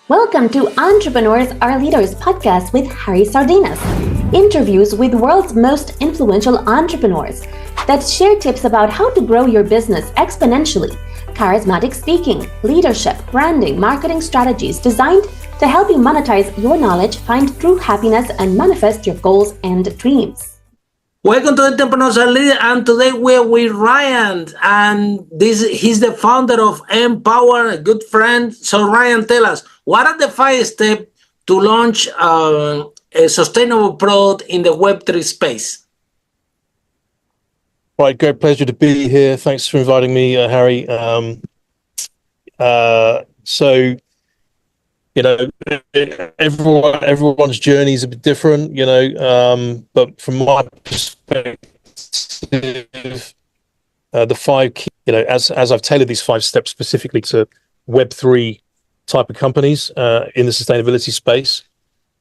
Welcome to Entrepreneurs Are Leaders podcast with Harry Sardinas. Interviews with world's most influential entrepreneurs that share tips about how to grow your business exponentially. Charismatic speaking, leadership, branding, marketing strategies designed to help you monetize your knowledge, find true happiness, and manifest your goals and dreams. Welcome to Entrepreneurs Are Leaders, and today we're with Ryan, and he's the founder of Empower, a good friend. So Ryan, tell us, what are the 5 steps to launch a sustainable product in the Web3 space? Right, great pleasure to be here. Thanks for inviting me, Harry. Everyone's journey is a bit different, but from my perspective, the 5 key, as I've tailored these 5 steps specifically to Web3 type of companies in the sustainability space.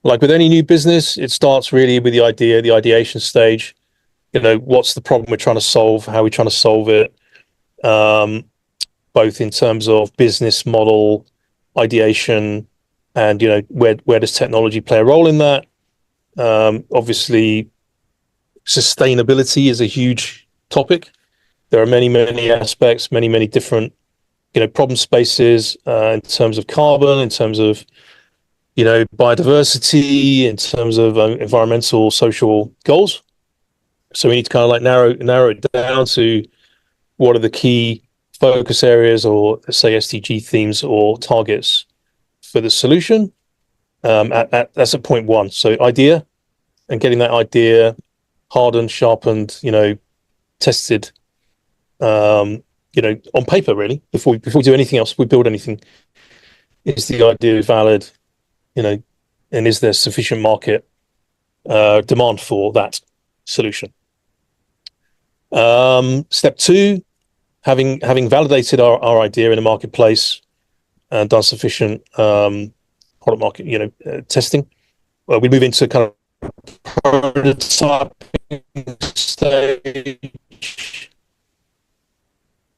Like with any new business, it starts really with the idea, the ideation stage. What's the problem we're trying to solve? How are we trying to solve it? Both in terms of business model, ideation, and where does technology play a role in that? Obviously, sustainability is a huge topic. There are many aspects, many different problem spaces in terms of carbon, in terms of biodiversity, in terms of environmental, social goals. So we need to kind of like narrow it down to what are the key focus areas, or say SDG themes or targets for the solution. That's at point 1. So idea, and getting that idea hardened, sharpened, tested, on paper really. Before we do anything else, we build anything. Is the idea valid? And is there sufficient market demand for that solution? Step 2, having validated our idea in the marketplace and done sufficient product market testing, we move into kind of prototyping stage,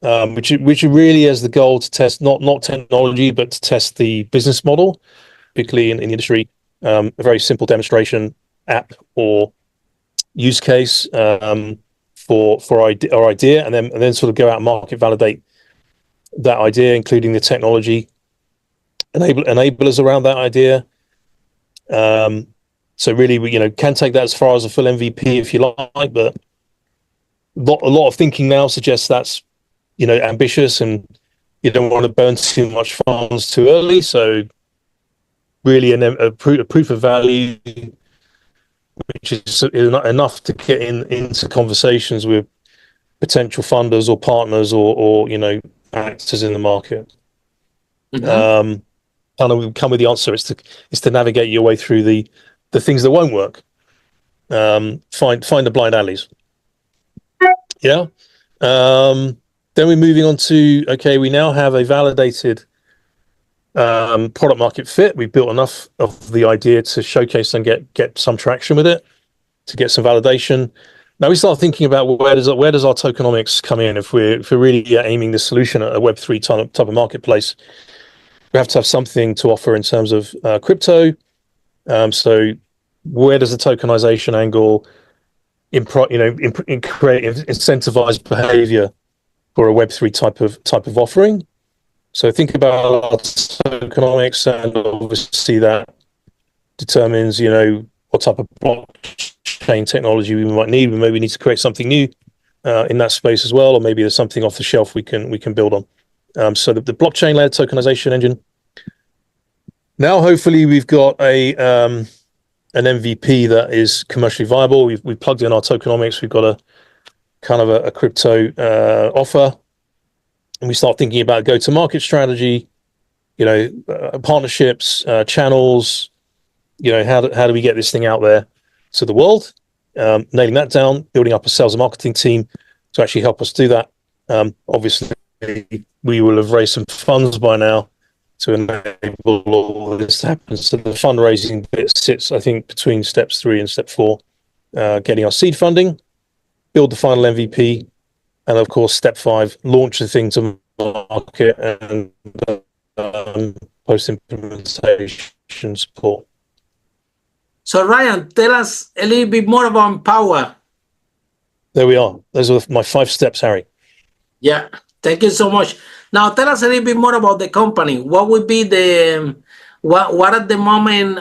which really has the goal to test not technology, but to test the business model, particularly in the industry. A very simple demonstration app or use case for our idea, and then sort of go out and market validate that idea, including the technology enablers around that idea. So really, we can take that as far as a full MVP if you like, but a lot of thinking now suggests that's ambitious, and you don't want to burn too much funds too early. So really, a proof of value, which is enough to get into conversations with potential funders or partners or actors in the market. Mm-hmm. Kind of come with the answer is to navigate your way through the things that won't work. Find the blind alleys. Yeah. Then we're moving on to, okay, we now have a validated product market fit. We've built enough of the idea to showcase and get some traction with it, to get some validation. Now we start thinking about where does our tokenomics come in if we're really aiming the solution at a Web3 type of marketplace. We have to have something to offer in terms of crypto. So where does the tokenization angle create incentivized behavior for a Web3 type of offering? So think about our tokenomics, and obviously that determines what type of blockchain technology we might need. We maybe need to create something new in that space as well, or maybe there's something off the shelf we can build on. So the blockchain-led tokenization engine. Now, hopefully, we've got an MVP that is commercially viable. We've plugged in our tokenomics. We've got a kind of a crypto offer, and we start thinking about go-to-market strategy. Partnerships, channels. How do we get this thing out there to the world? Nailing that down, building up a sales and marketing team to actually help us do that. Obviously, we will have raised some funds by now to enable all of this to happen. So the fundraising bit sits, I think, between steps 3 and step 4, getting our seed funding, build the final MVP, and of course, step 5, launch the thing to market and post-implementation support. So Ryan, tell us a little bit more about Empower. There we are. Those are my 5 steps, Harry. Yeah, thank you so much. Now tell us a little bit more about the company. What would be what at the moment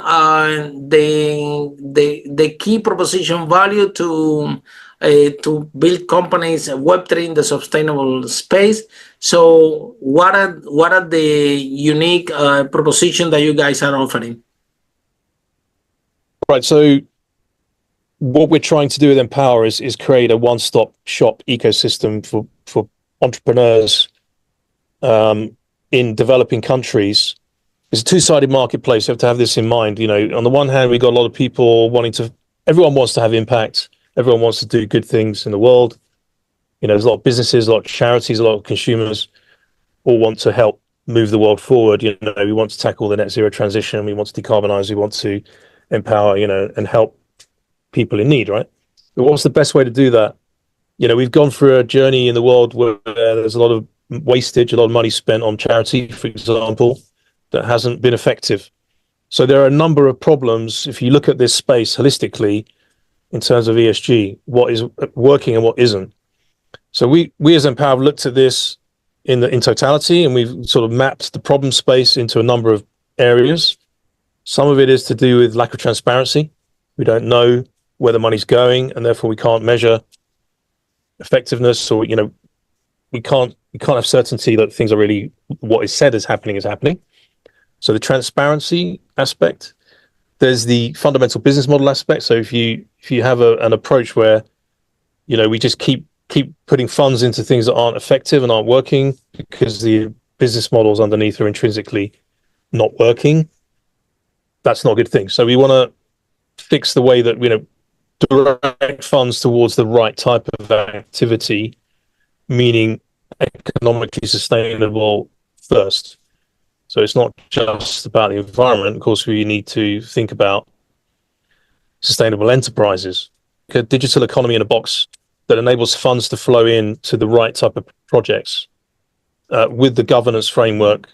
the key proposition value to build companies Web3 in the sustainable space? So what are the unique proposition that you guys are offering? Right. So what we're trying to do with Empower is create a one-stop shop ecosystem for entrepreneurs in developing countries. It's a two-sided marketplace. You have to have this in mind. You know, on the one hand, we've got a lot of people everyone wants to have impact. Everyone wants to do good things in the world. You know, there's a lot of businesses, a lot of charities, a lot of consumers all want to help move the world forward. You know, we want to tackle the net zero transition. We want to decarbonize. We want to empower, you know, and help people in need, right? But what's the best way to do that? You know, we've gone through a journey in the world where there's a lot of wastage, a lot of money spent on charity, for example, that hasn't been effective. So there are a number of problems if you look at this space holistically in terms of ESG, what is working and what isn't. So we as Empower have looked at this in totality, and we've sort of mapped the problem space into a number of areas. Some of it is to do with lack of transparency. We don't know where the money's going, and therefore we can't measure effectiveness, or you know, we can't have certainty that things are really what is said is happening is happening. So the transparency aspect. There's the fundamental business model aspect. So if you have an approach where, you know, we just keep putting funds into things that aren't effective and aren't working because the business models underneath are intrinsically not working, that's not a good thing. So we want to fix the way that, you know, direct funds towards the right type of activity, meaning economically sustainable first. So it's not just about the environment. Of course, we need to think about sustainable enterprises, a digital economy in a box that enables funds to flow in to the right type of projects with the governance framework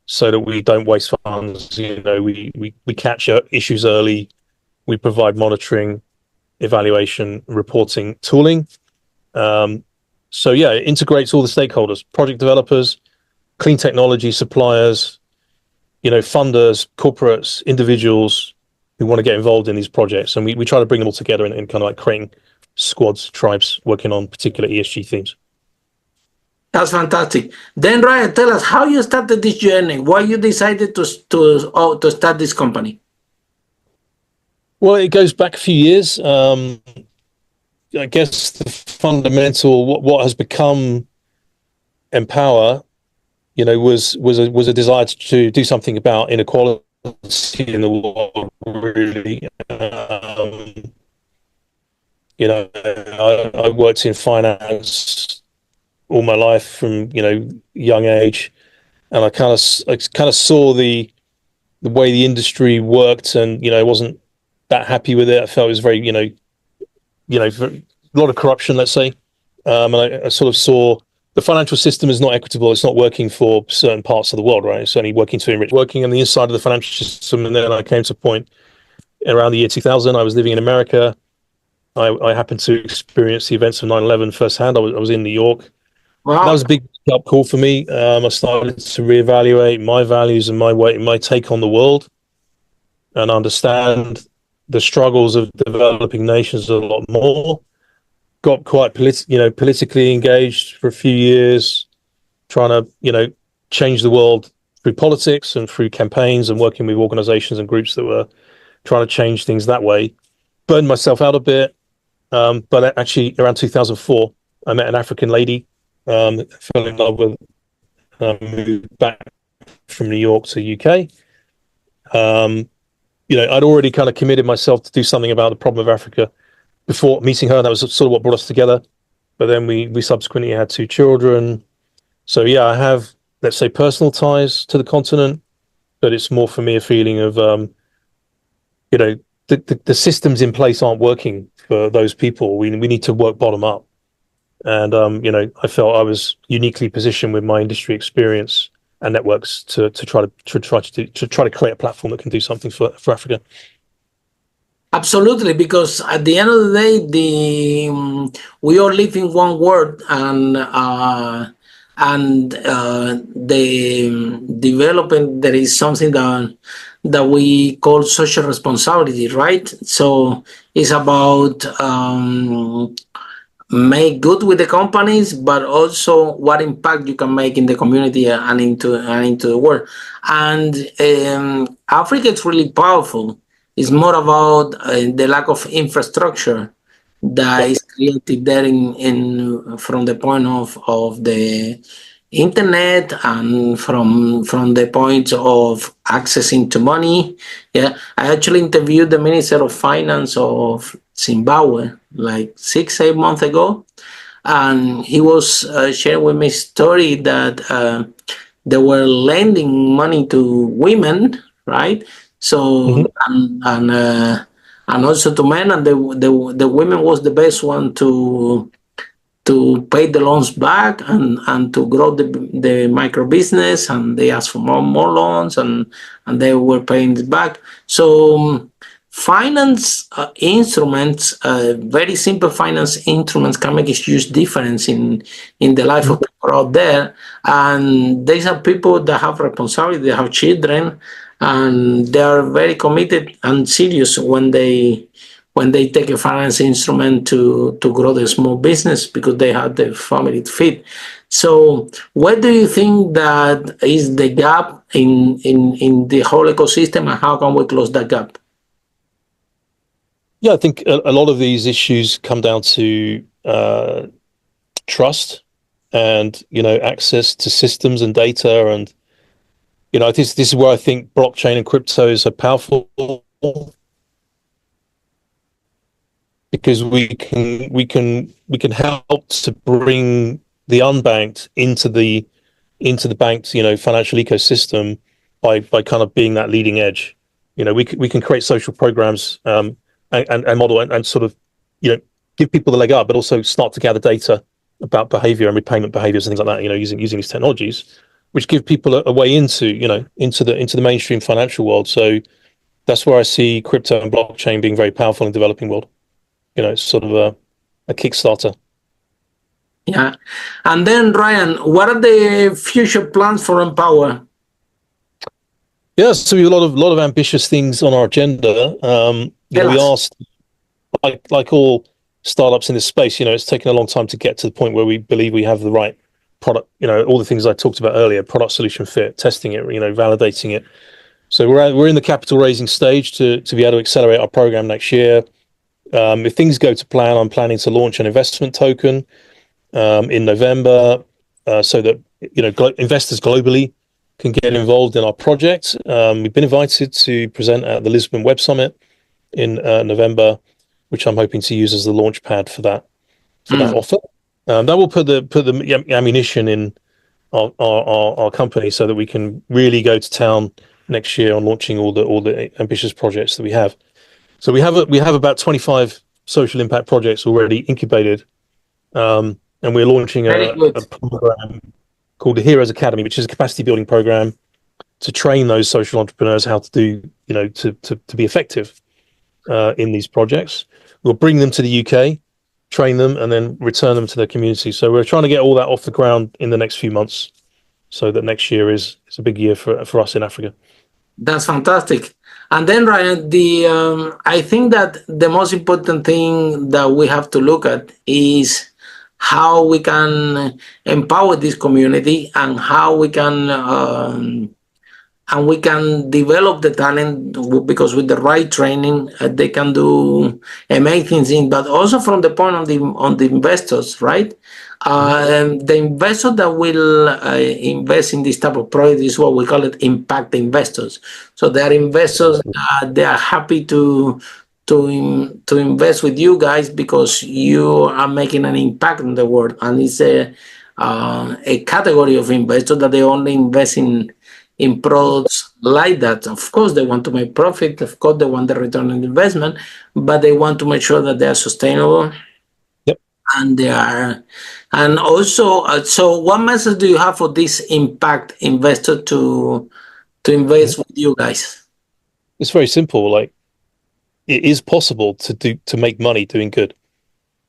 so that we don't waste funds. You know, we catch issues early. We provide monitoring, evaluation, reporting tooling. So yeah, it integrates all the stakeholders, project developers, clean technology suppliers, you know, funders, corporates, individuals who want to get involved in these projects. And we try to bring them all together in kind of like creating squads, tribes working on particular ESG themes. That's fantastic. Then Ryan, tell us how you started this journey, why you decided to start this company. Well, it goes back a few years. I guess the fundamental, what has become Empower, you know, was a desire to do something about inequality in the world, really. You know, I worked in finance all my life from, you know, young age, and I kind of saw the way the industry worked, and you know, I wasn't that happy with it. I felt it was very, a lot of corruption, let's say, and I sort of saw the financial system is not equitable. It's not working for certain parts of the world, right? It's only working to enrich, working on the inside of the financial system. And then I came to a point around the year 2000. I was living in America. I happened to experience the events of 9/11 firsthand. I was in New York. Wow. That was a big up call for me. I started to reevaluate my values and my take on the world, and understand the struggles of developing nations a lot more. Got quite politically engaged for a few years, trying to, change the world through politics and through campaigns and working with organizations and groups that were trying to change things that way. Burned myself out a bit. But actually around 2004, I met an African lady, fell in love with, moved back from New York to UK. I'd already kind of committed myself to do something about the problem of Africa before meeting her, and that was sort of what brought us together. But then we subsequently had 2 children. So yeah, I have, let's say, personal ties to the continent, but it's more for me a feeling of, the systems in place aren't working for those people. We need to work bottom up. And, I felt I was uniquely positioned with my industry experience networks to try to create a platform that can do something for Africa. Absolutely, because at the end of the day, we all live in one world, and the development, there is something that we call social responsibility, right? So it's about make good with the companies, but also what impact you can make in the community and into the world. And Africa is really powerful. It's more about the lack of infrastructure that is created there in from the point of the internet, and from the point of accessing to money. Yeah, I actually interviewed the Minister of Finance of Zimbabwe like 6-8 months ago, and he was sharing with me a story that they were lending money to women, right? So and also to men, and the women was the best one to pay the loans back and to grow the micro business, and they asked for more loans, and they were paying it back. So finance instruments, very simple finance instruments, can make a huge difference in the life of people out there. And these are people that have responsibility, they have children, and they are very committed and serious when they take a finance instrument to grow their small business, because they have the family to feed. So where do you think that is the gap in the whole ecosystem, and how can we close that gap? Yeah, I think a lot of these issues come down to trust and, access to systems and data. And, this is where I think blockchain and cryptos are powerful, because we can help to bring the unbanked into the banked financial ecosystem by kind of being that leading edge. We can create social programs and model and sort of give people the leg up, but also start to gather data about behavior and repayment behaviors and things like that, using these technologies, which give people a way into the mainstream financial world. So that's where I see crypto and blockchain being very powerful in the developing world. It's sort of a Kickstarter. Yeah. And then, Ryan, what are the future plans for Empower? Yeah, so we have a lot of ambitious things on our agenda. We asked, like all startups in this space, it's taken a long time to get to the point where we believe we have the right product, all the things I talked about earlier, product solution fit, testing it, validating it. So we're in the capital raising stage to be able to accelerate our program next year. If things go to plan, I'm planning to launch an investment token in November, so that investors globally can get involved in our project. We've been invited to present at the Lisbon Web Summit in November, which I'm hoping to use as the launch pad for that offer. That will put the ammunition in our company, so that we can really go to town next year on launching all the ambitious projects that we have. So we have about 25 social impact projects already incubated, and we're launching a program called the Heroes Academy, which is a capacity building program to train those social entrepreneurs how to do, to be effective in these projects. We'll bring them to the UK, train them, and then return them to their community. So we're trying to get all that off the ground in the next few months, so that next year is a big year for us in Africa. That's fantastic. And then, Ryan, I think that the most important thing that we have to look at is how we can empower this community, and how we can develop the talent, because with the right training, they can do amazing things. But also from the point of the investors, right? The investor that will invest in this type of project is what we call it impact investors. So they are investors, they are happy to invest with you guys, because you are making an impact in the world. And it's a category of investors that they only invest in products like that. Of course, they want to make profit. Of course, they want the return on investment, but they want to make sure that they are sustainable. Yep. And they are, and also, so what message do you have for this impact investor to invest with you guys? It's very simple. Like, it is possible to make money doing good.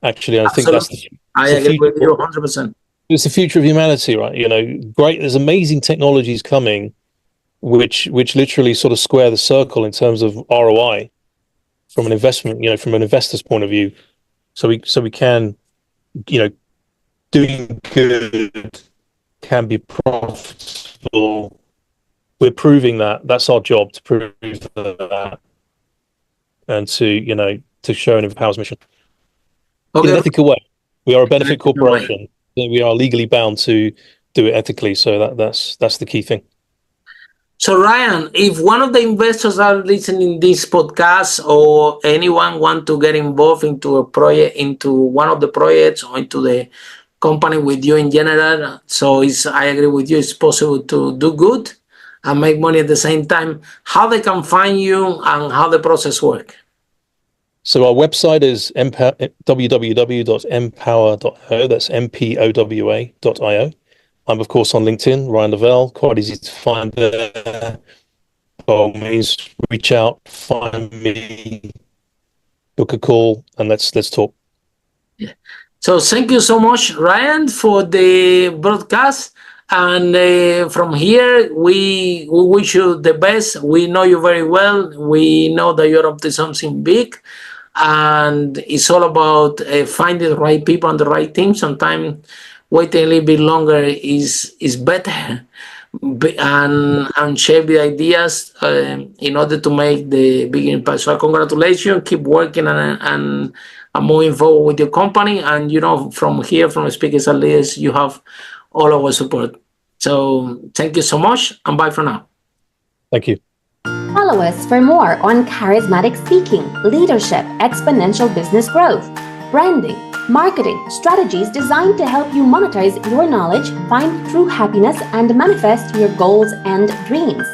Actually, I think that's I agree with you 100%. It's the future of humanity, right? You know, great. There's amazing technologies coming, which literally sort of square the circle in terms of ROI from an investment, you know, from an investor's point of view. So we can, you know, doing good can be profitable. We're proving that. That's our job, to prove that, and to, you know, to show and empower mission in an ethical way. We are a benefit corporation. We are legally bound to do it ethically. So that's the key thing. So Ryan, if one of the investors are listening this podcast, or anyone want to get involved into a project, into one of the projects, or into the company with you in general, so I agree with you, it's possible to do good and make money at the same time. How they can find you and how the process work? So our website is www.empower.io. That's MPOWA.io. I'm, of course, on LinkedIn, Ryan Lavelle, quite easy to find there. By all means, reach out, find me, book a call, and let's talk. Yeah. So thank you so much, Ryan, for the broadcast. And from here, we wish you the best. We know you very well. We know that you're up to something big. And it's all about finding the right people and the right team. Sometimes waiting a little bit longer is better, and share the ideas in order to make the big impact. So congratulations, keep working and moving forward with your company. And you know, from here, from Speakers and Leaders, you have all our support. So thank you so much, and bye for now. Thank you. Follow us for more on charismatic speaking, leadership, exponential business growth, branding, marketing, strategies designed to help you monetize your knowledge, find true happiness, and manifest your goals and dreams.